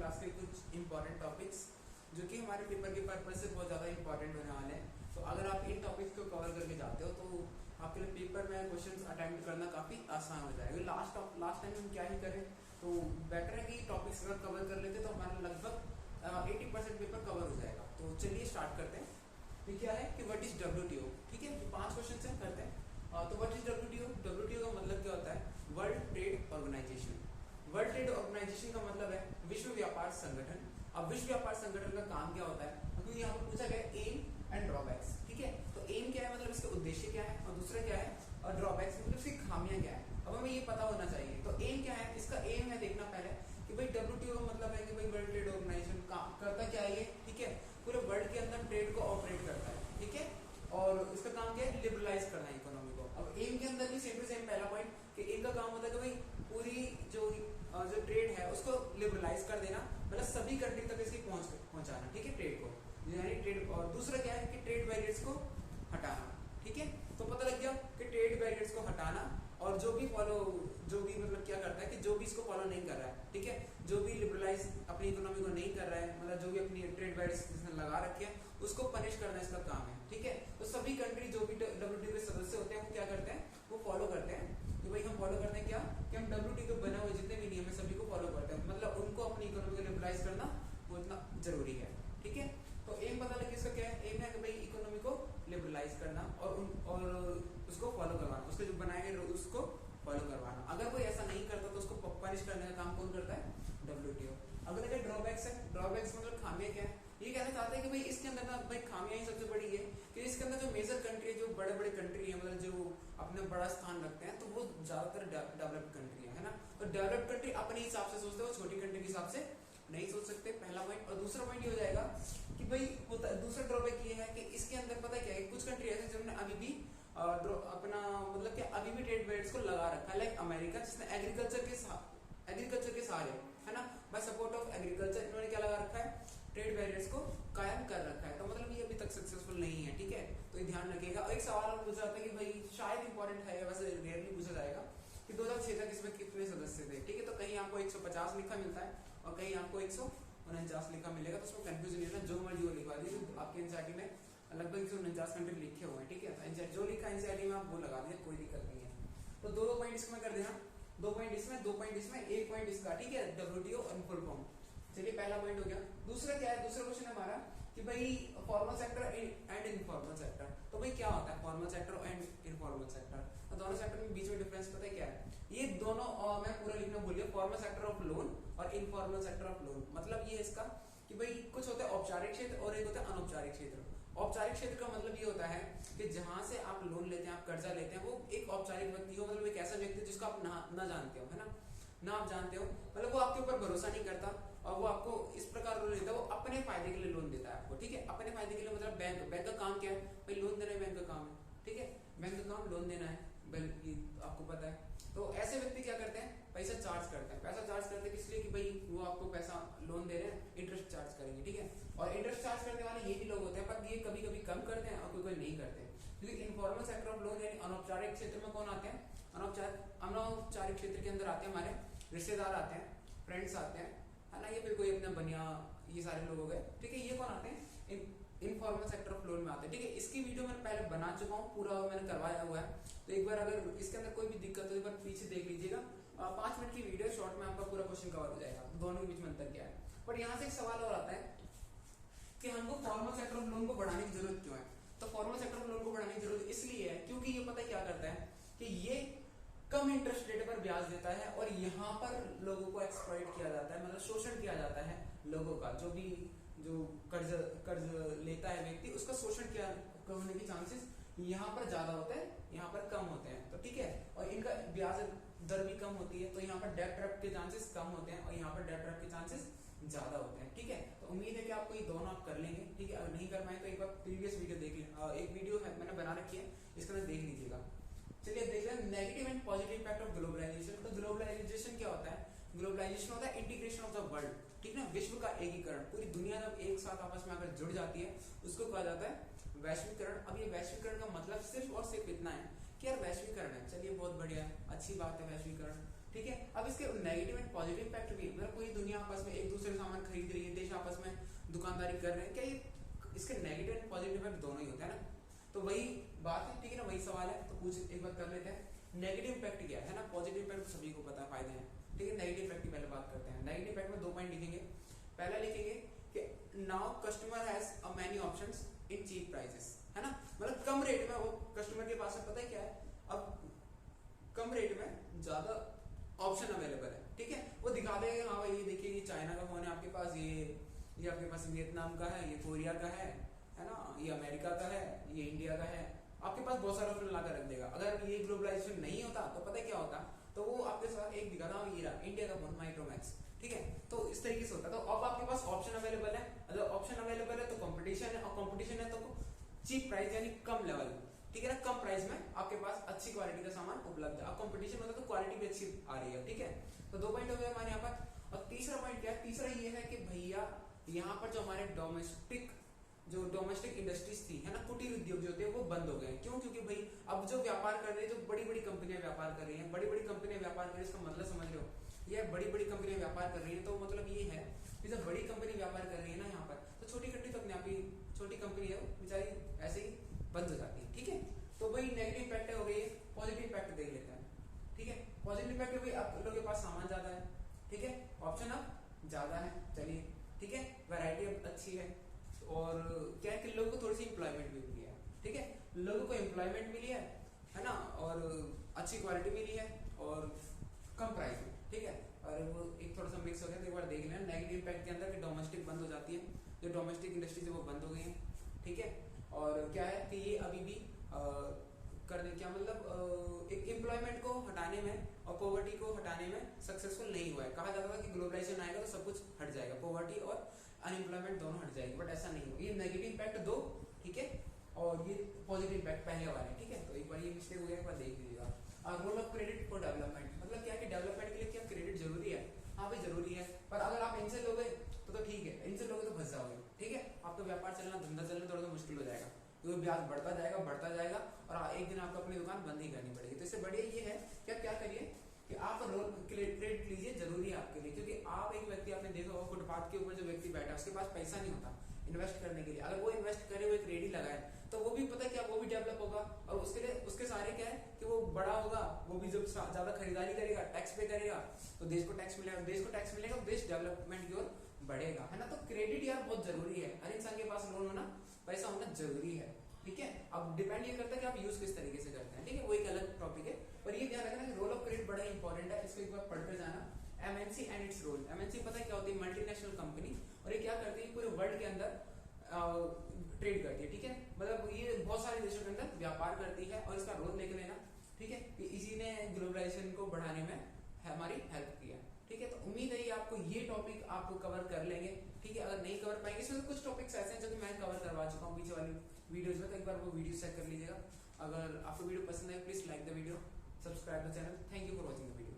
Class के कुछ important topics जो कि हमारे पेपर के पर्पज से बहुत ज़्यादा इंपॉर्टेंट होने वाले हैं। तो अगर आप इन टॉपिक्स को कवर करके जाते हो तो आपके लिए पेपर में क्वेश्चंस अटेम्प्ट करना काफ़ी आसान हो जाएगा। लास्ट टाइम हम क्या ही करें, तो बेटर है कि टॉपिक्स अगर कवर कर लेते तो हमारा लगभग 80% पेपर कवर हो जाएगा। तो चलिए स्टार्ट करते हैं। तो क्या है कि व्हाट इज WTO। ठीक है, तो 5 क्वेश्चन से करते हैं। तो व्हाट इज WTO। WTO का मतलब क्या होता है? World trade organisation. World trade organisation का मतलब है विश्व व्यापार संगठन। अब विश्व व्यापार संगठन का काम क्या होता है, क्योंकि यहाँ पर पूछा गया एम एंड ड्रॉबैक्स। ठीक है, तो एम क्या है, मतलब इसका उद्देश्य क्या है, और दूसरा क्या है, और ड्रॉबैक्स मतलब इसकी खामियां क्या है। अब हमें ये पता होना चाहिए। तो एम क्या है, इसका एम है देखना पहले कि भाई WTO का मतलब है कि भाई वर्ल्ड ट्रेड ऑर्गेनाइजेशन काम करता क्या है ये। ठीक है, पूरे वर्ल्ड के अंदर ट्रेड को ऑपरेट करता है। ठीक है, और इसका काम क्या है, लिबरलाइज करना है इकोनॉमी को। अब एम के अंदर भी सेम टू सेम पहला पॉइंट कि इनका काम होता है कि भाई पूरी जो ट्रेड है उसको लिबरलाइज कर देना, मतलब सभी कंट्री तक इसकी पहुंचाना। ठीक है, ट्रेड को यानी ट्रेड। और दूसरा क्या है कि ट्रेड बैरियर्स को हटाना। ठीक है, तो पता लग गया कि ट्रेड बैरियर्स को हटाना, और जो भी मतलब क्या करता है कि जो भी इसको फॉलो नहीं कर रहा है, ठीक है, जो भी लिबरलाइज अपनी इकोनॉमी को नहीं कर रहा है, मतलब जो भी अपनी ट्रेड बैरियर्स लगा रखे हैं उसको पनिश करना इसका काम है। ठीक है, तो सभी कंट्री जो भी WTO के सदस्य होते हैं वो क्या करते हैं, वो फॉलो करते हैं कि भाई हम फॉलो करते हैं क्या, कि हम WTO के बने हुए जितने भी नियम है सभी को फॉलो करते हैं, मतलब उनको अपनी इकोनॉमी को लिबरलाइज करना वो इतना जरूरी है। ठीक है, तो एम पता लगे इसका क्या है, एम है कि भाई इकोनॉमी को लिबरलाइज करना और उसको फॉलो करवाना, उसके जो बनाए गए उसको फॉलो करवाना। अगर कोई ऐसा नहीं करता तो उसको पनिश करने का काम कौन करता है, WTO। अगर देखिए ड्रॉबैक्स है, ड्रॉबैक्स मतलब खामियां क्या है, ये कहना चाहते हैं कि भाई इसके अंदर ना भाई खामियां ही सबसे बड़ी है कि इसके अंदर जो मेजर कंट्री है, जो बड़े बड़े कंट्री है, मतलब जो अपने बड़ा स्थान रखते हैं, तो वो ज्यादातर डेवलप्ड कंट्री है ना। तो डेवलप्ड कंट्री अपने हिसाब से सोचते हो, छोटी कंट्री के हिसाब से नहीं सोच सकते, पहला पॉइंट। और दूसरा पॉइंट ये हो जाएगा कि भाई दूसरा ड्रॉबैक ये है कि इसके अंदर पता क्या है, कुछ कंट्री ऐसे जिन्होंने अभी भी अपना मतलब कि अभी भी ट्रेड बैरियर्स को लगा रखा है, लाइक अमेरिका जिसने एग्रीकल्चर के सहारे है ना, बाय सपोर्ट ऑफ एग्रीकल्चर इन्होंने क्या लगा रखा है, ट्रेड बैरियर्स को कायम कर रखा है। तो मतलब ये अभी तक सक्सेसफुल नहीं है। ठीक है, तो ये ध्यान रखिएगा। और एक सवाल और पूछा जाता है कि भाई शायद इंपॉर्टेंट है, वैसे रेयरली पूछा जाएगा कि 2006 तक इसमें कितने सदस्य थे। ठीक है, तो कहीं आपको 150 लिखा मिलता है और कहीं आपको 149 लिखा मिलेगा, तो उसमें कंफ्यूजन नहीं है, जो मर्जी वो लिखवा दीजिए। तो आपके एनसीईआरटी में लगभग 149 कंट्री लिखे हुए हैं। ठीक है, जो लिखा एनसीईआरटी में आप वो लगा दीजिए, कोई दिक्कत नहीं है। तो दो पॉइंट इसमें कर देना, 2 पॉइंट इसमें, 2 पॉइंट इसमें, 1 पॉइंट इसका। ठीक है, WTO और फुल फॉर्म। चलिए पहला पॉइंट हो गया। दूसरा क्या है, दूसरा क्वेश्चन हमारा कि भाई formal sector and informal sector. तो भाई क्या होता है formal sector and informal sector, तो दोनों सेक्टर में बीच में डिफरेंस पता है क्या है, ये दोनों मैं पूरा लिखना भूल गया। फॉर्मल सेक्टर ऑफ लोन और इनफॉर्मल सेक्टर ऑफ लोन, मतलब ये इसका कि भाई कुछ होता है औपचारिक क्षेत्र और एक होता है अनौपचारिक क्षेत्र। औपचारिक क्षेत्र का मतलब ये होता है कि जहां से आप लोन लेते हैं, आप कर्जा लेते हैं, वो एक औपचारिक व्यक्ति हो, मतलब एक ऐसा व्यक्ति जिसको आप ना जानते हो, है ना आप जानते हो, मतलब वो आपके ऊपर भरोसा नहीं करता और वो आपको इस प्रकार लोन देता है, वो अपने फायदे के लिए लोन देता है आपको। ठीक है, अपने फायदे के लिए मतलब बैंक का काम क्या है, भाई लोन देना, बैंक का काम है। ठीक है, बैंक का काम लोन देना है, आपको पता है। तो ऐसे व्यक्ति क्या करते हैं, पैसा चार्ज करते हैं। पैसा चार्ज करते हैं इसलिए कि भाई वो आपको पैसा लोन दे रहे हैं, इंटरेस्ट चार्ज करेंगे। ठीक है, और इंटरेस्ट चार्ज करने वाले ये भी लोग होते हैं, पर ये कभी कभी कम करते हैं और कोई नहीं करते हैं। क्योंकि इनफॉर्मल सेक्टर ऑफ लोन यानी अनौपचारिक क्षेत्र में कौन आते हैं, अनौपचारिक क्षेत्र के अंदर आते हैं हमारे रिश्तेदार आते हैं, फ्रेंड्स आते हैं, है ना, ये फिर कोई अपना बनिया, ये सारे लोग हो गए। ठीक है, ये कौन आते हैं, इनफॉर्मल सेक्टर ऑफ लोन में आते हैं। ठीक है, इसकी वीडियो मैंने पहले बना चुका हूँ, पूरा मैंने करवाया हुआ है, तो एक बार अगर इसके अंदर कोई भी दिक्कत हो एक बार पीछे देख लीजिएगा। 5 मिनट की वीडियो, शॉर्ट में आपका पूरा क्वेश्चन कवर हो जाएगा, दोनों के बीच में अंतर क्या है। बट यहाँ से एक सवाल और आता है कि हमको फॉर्मल सेक्टर ऑफ लोन को बढ़ाने की जरूरत क्यों है। तो फॉर्मल सेक्टर ऑफ लोन को बढ़ाने की जरूरत इसलिए है क्योंकि ये पता है क्या करता है कि ये कम इंटरेस्ट रेट पर ब्याज देता है और यहाँ पर लोगों को एक्सप्लॉइट किया जाता है, मतलब शोषण किया जाता है लोगों का। जो कर्ज लेता है व्यक्ति, उसका शोषण किया होने के चांसेस यहाँ पर ज्यादा होते हैं, यहाँ पर कम होते हैं। तो ठीक है, और इनका ब्याज दर भी कम होती है, तो यहाँ पर डेट ट्रैप के चांसेस कम होते हैं और यहाँ पर डेट ट्रैप के चांसेस ज्यादा होते हैं। ठीक है, तो उम्मीद है कि आपको ये दोनों आप कर लेंगे। ठीक है, अगर नहीं कर पाए तो एक बार प्रीवियस वीडियो देख लें, एक वीडियो है मैंने बना रखी है, इसके अंदर देख लीजिएगा। चलिए देख रहे हैं negative and positive impact of globalisation. तो ग्लोबलाइजेशन क्या होता है, ग्लोबलाइजेशन होता है इंटीग्रेशन ऑफ द वर्ल्ड। ठीक है, विश्व का एकीकरण, पूरी दुनिया जब एक साथ आपस में आकर जुड़ जाती है उसको कहा जाता है वैश्वीकरण। अब ये वैश्वीकरण का मतलब सिर्फ और सिर्फ इतना है कि यार वैश्वीकरण है, चलिए बहुत बढ़िया है, अच्छी बात है वैश्वीकरण। ठीक है। अब इसके नेगेटिव एंड पॉजिटिव इम्पैक्ट भी, मतलब पूरी दुनिया आपस में एक दूसरे सामान खरीद रही है, देश आपस में दुकानदारी कर रहे हैं, क्या ये इसके नेगेटिव एंड पॉजिटिव इम्पैक्ट दोनों ही होते हैं ना। तो वही बात है, ठीक है ना, वही सवाल है, तो पूछ एक बार कर लेते हैं। नेगेटिव इम्पैक्ट क्या है ना, पॉजिटिव इम्पैक्ट तो सभी को पता है, फायदे हैं, ठीक है। नेगेटिव इम्पैक्ट की पहले बात करते हैं। नेगेटिव इम्पैक्ट में 2 पॉइंट लिखेंगे। पहला लिखेंगे कि now customer has a many options in cheap prices, है ना, मतलब कम रेट में वो कस्टमर के पास में पता है क्या है, अब कम रेट में ज्यादा ऑप्शन अवेलेबल है, ठीक है। वो दिखा देगा हाँ भाई ये देखिए ये चाइना का फोन है आपके पास, ये आपके पास वियतनाम का है, ये कोरिया का है ना, ये अमेरिका का है, ये इंडिया का है, आपके पास बहुत सारा ऑप्शन लाकर रख देगा। अगर ये ग्लोबलाइजेशन नहीं होता तो पता है क्या होता, तो वो आपके साथ एक दिखाता ये रहा इंडिया का फोन माइक्रोमैक्स, ठीक है। तो इस तरीके से होता है। तो अब आपके पास ऑप्शन अवेलेबल है, अगर ऑप्शन अवेलेबल है तो कंपटीशन है, और कंपटीशन है तो चीप प्राइस यानी कम लेवल, ठीक है ना, कम प्राइस में आपके पास अच्छी क्वालिटी का सामान उपलब्ध है। अब कंपटीशन होता है तो क्वालिटी भी अच्छी आ रही है, ठीक है। तो 2 पॉइंट हो गए हमारे यहाँ पर। और तीसरा पॉइंट क्या है, तीसरा ये है कि भैया यहाँ पर जो हमारे डोमेस्टिक इंडस्ट्रीज थी, है ना, कुटीर उद्योग जो थे वो बंद हो गए। क्यों? क्योंकि भाई अब जो व्यापार कर रहे हैं, जो बड़ी बड़ी कंपनियां व्यापार कर रही हैं, बड़ी बड़ी कंपनियां व्यापार कर रही है, इसका मतलब समझ रहे हो, ये बड़ी बड़ी कंपनियां व्यापार कर रही है, तो मतलब ये है कि जब बड़ी कंपनी व्यापार कर रही है ना यहाँ पर, तो छोटी कंपनी तो अपने आप ही छोटी कंपनी है बेचारी ऐसे ही बंद हो जाती है, ठीक है। तो वही नेगेटिव इम्पैक्ट हो गई है। पॉजिटिव इम्पैक्ट देख लेते हैं, ठीक है। पॉजिटिव इम्पैक्ट भी आप लोगों के पास सामान ज्यादा है, ठीक है, ऑप्शन अब ज्यादा है, चलिए, ठीक है, वैरायटी अब अच्छी है, और क्या है कि लोगों को थोड़ी सी एम्प्लॉयमेंट भी मिली है, ठीक है, लोगों को एम्प्लॉयमेंट मिली है ना, और अच्छी क्वालिटी मिली है, और कम प्राइस में, ठीक है। और वो एक थोड़ा सा मिक्स हो गया, तो एक बार देख लेना नेगेटिव इम्पैक्ट के अंदर कि डोमेस्टिक बंद हो जाती है, जो डोमेस्टिक इंडस्ट्रीज है वो बंद हो गई है, ठीक है। और क्या है कि ये अभी भी करने क्या मतलब एक एम्प्लॉयमेंट को हटाने में और पॉवर्टी को हटाने में सक्सेसफुल नहीं हुआ है। कहा जाता था कि ग्लोबलाइजेशन आएगा तो सब कुछ हट जाएगा, पॉवर्टी और अनएम्प्लॉयमेंट दोनों हट जाएगी, बट ऐसा नहीं हुआ। ये नेगेटिव इम्पैक्ट 2, ठीक है, और ये पॉजिटिव इम्पैक्ट पहले वाले, ठीक है। तो एक बार ये मिस्टेक हो गया, एक बार देख लीजिएगा। Role of credit for development, मतलब क्या कि डेवलपमेंट के लिए क्या क्रेडिट जरूरी है? हाँ भाई जरूरी है, पर अगर आप इनसे लोगे तो ठीक है, इनसे लोगे तो फंस जाओगे, ठीक है। आपका व्यापार चलना, धंधा चलना थोड़ा सा मुश्किल हो जाएगा, क्योंकि ब्याज बढ़ता जाएगा और एक दिन आपको अपनी दुकान बंद ही करनी पड़ेगी। तो इससे बढ़िया ये है कि आप क्या करिए कि आप रोल क्रेडिट लीजिए, जरूरी है आपके लिए, क्योंकि आप एक व्यक्ति, आपने देखा होगा फुटपाथ के ऊपर जो व्यक्ति बैठा है उसके पास पैसा नहीं होता इन्वेस्ट करने के लिए, अगर वो इन्वेस्ट करे, वो एक रेडी लगाए, तो वो भी पता है क्या, वो भी डेवलप होगा, और उसके लिए उसके सारे क्या है कि वो बड़ा होगा, वो भी जब ज्यादा खरीदारी करेगा, टैक्स पे करेगा, तो देश को टैक्स मिलेगा, तो देश डेवलपमेंट की ओर बढ़ेगा, है ना। तो क्रेडिट यार बहुत जरूरी है, हर इंसान के पास लोन होना, पैसा होना जरूरी है, ठीक है। अब डिपेंड ये करता है कि आप यूज किस तरीके से करते हैं, ठीक है, वो एक अलग टॉपिक है। पर ये ध्यान रखना कि रोल ऑफ क्रेडिट बड़ा इंपॉर्टेंट है, इसको एक बार पढ़कर जाना। MNC and its role. MNC पता है क्या होती है? मल्टीनेशनल कंपनी, और ये क्या करती है, पूरे वर्ल्ड के अंदर ट्रेड करती है, ठीक है, मतलब ये बहुत सारे देशों के अंदर व्यापार करती है, और इसका रोल देख लेना, ठीक है, कि इसी ने ग्लोबलाइजेशन को बढ़ाने में हमारी हेल्प किया, ठीक है। तो उम्मीद है आपको ये टॉपिक आप कवर कर लेंगे, ठीक है। अगर नहीं कवर पाएंगे, इसमें कुछ टॉपिक्स ऐसे हैं जो कि मैं कवर करवा चुका हूँ पीछे वाली वीडियोज में, तो एक बार वो वीडियो चेक कर लीजिएगा। अगर आपको वीडियो पसंद है, please like the video, subscribe the channel. Thank you for watching the video.